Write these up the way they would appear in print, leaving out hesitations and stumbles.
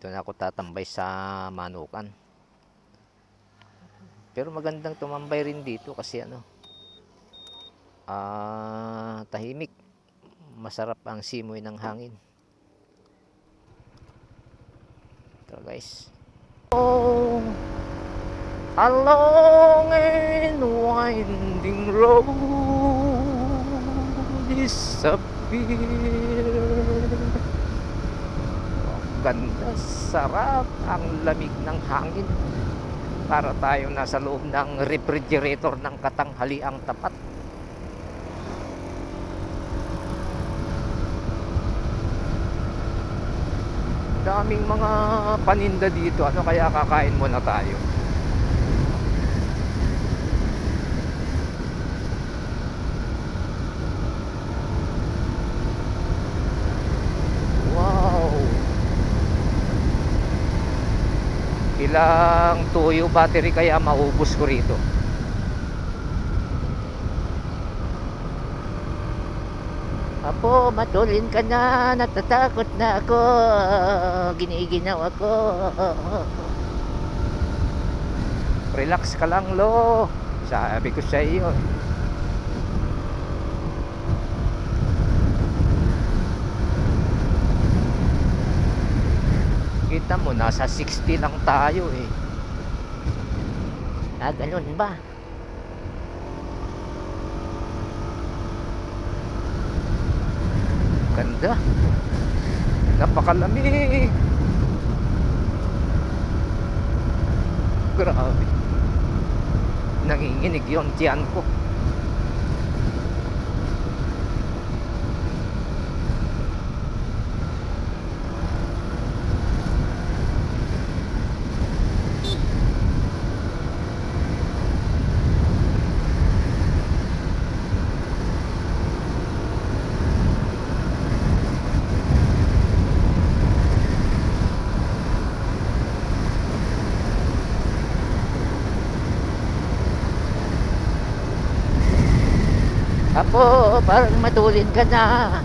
Dito na ako tatambay sa Manukan. Pero magandang tumambay rin dito kasi tahimik. Masarap ang simoy ng hangin. Ito guys. Oh, along and winding road disappear. Ganda, sarap ang lamig ng hangin. Para tayo nasa loob ng refrigerator ng katanghaliang tapat. Daming mga paninda dito. Kaya kakain muna tayo. Wow! Ilang tuyo battery kaya maubos ko rito? Apo, matulin ka na, natatakot na ako, giniginaw ako. Relax ka lang, lo. Sabi ko sa iyo. Kita mo, nasa 60 lang tayo eh. Ganun ba? Ganda. Napakalamig. Grabe. Nanginginig yung tiyan ko. Apo, parang matulin ka na.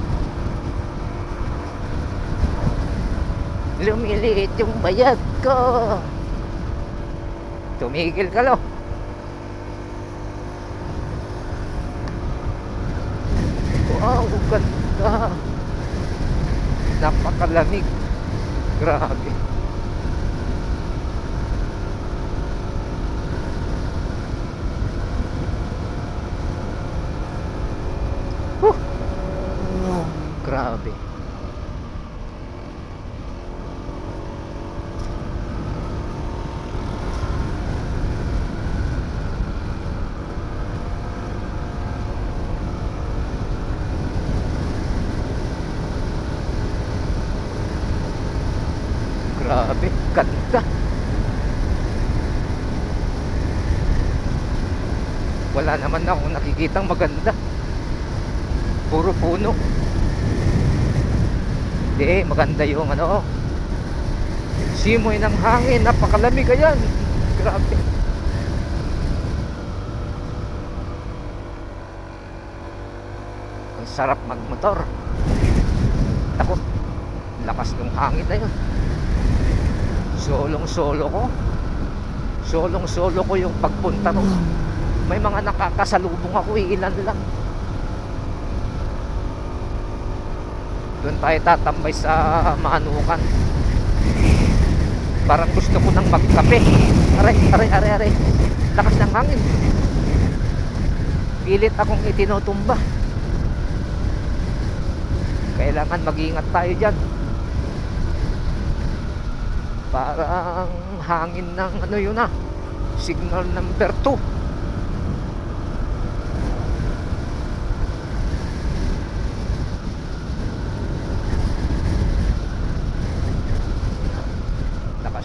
Lumiliit yung bayad ko. Tumigil ka, lo. Wow, ganda. Napakalamig. Grabe. Grabe. Grabe, ganda. Wala naman akong nakikitang maganda. Puro puno. Hindi, maganda yung simoy ng hangin. Napakalamig ayan. Grabe. Ang sarap magmotor. Ako, lakas ng hangin na yun. Solong-solo ko yung pagpunta ko. May mga nakakasalubong ako, ilan lang. Doon tayo tatambay sa Manukan. Parang gusto ko nang magkape. Aray. Lakas ng hangin. Pilit akong itinutumba. Kailangan mag-ingat tayo dyan. Parang hangin ng signal number 2.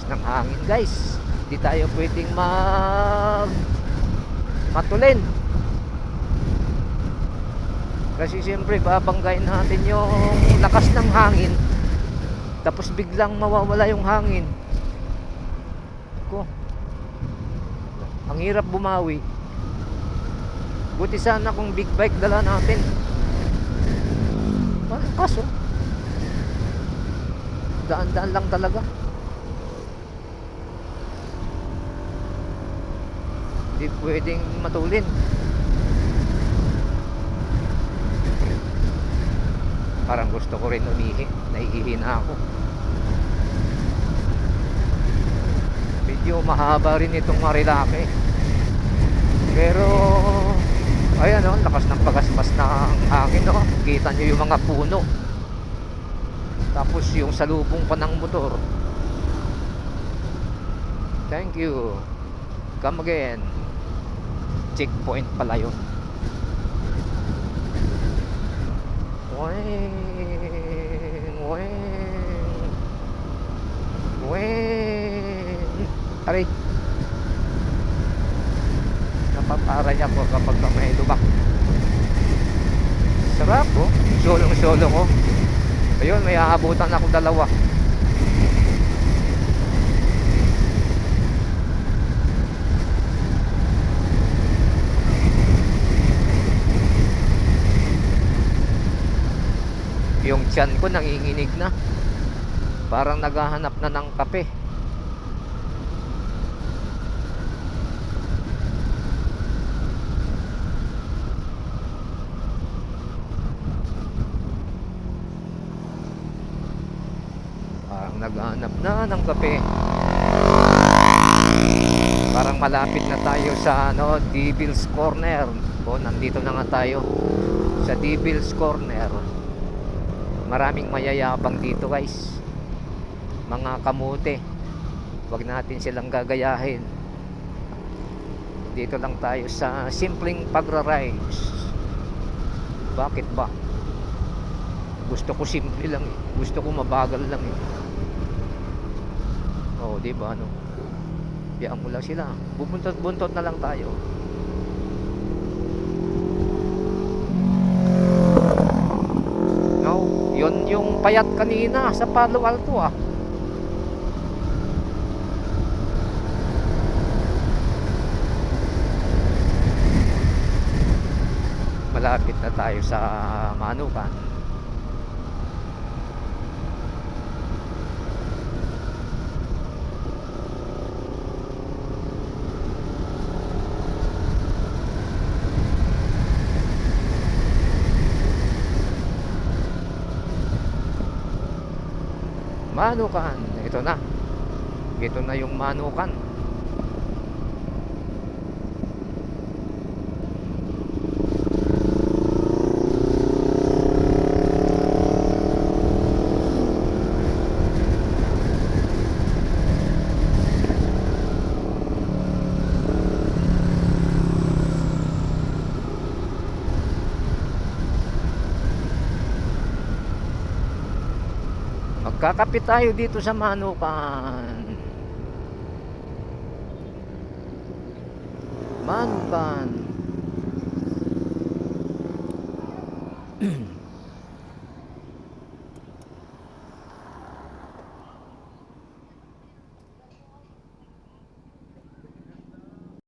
Ng hangin guys, hindi tayo pwedeng matulin kasi siyempre babanggain natin yung lakas ng hangin, tapos biglang mawawala yung hangin ko. Ang hirap bumawi. Buti sana kung big bike dala natin. Kaso daan-daan lang talaga. Hindi pwedeng matulin. Parang gusto ko rin umihi. Naiihi na ako. Medyo mahaba rin itong Marilake. Pero ayan o, lakas ng pagaspas ng hangin o. Kita nyo yung mga puno. Tapos yung salubong pa ng motor. Thank you. Come again. Checkpoint pala yun. Weng, weng, weng. Aray. Napaparay ako kapag may lubak. Sarap oh. Solong-solo ko. Ayun, may aabutan ako dalawa. Yung tiyan ko nanginginig na. Parang naghahanap na ng kape. Parang naghahanap na ng kape. Parang malapit na tayo sa Devil's Corner. O, nandito na nga tayo sa Devil's Corner. Maraming mayayabang dito guys, mga kamote. Huwag natin silang gagayahin. Dito lang tayo sa simpleng pagra-rides. Bakit ba? Gusto ko simple lang eh. Gusto ko mabagal lang eh. Oh, di ba ano? Diyan mo lang sila. Bubuntot-buntot na lang tayo. Yun yung payat kanina sa Palo Alto ah. Malapit na tayo sa Manukan. Manukan, ito na. Ito na yung Manukan. Magkakapit tayo dito sa Manukan. Manukan.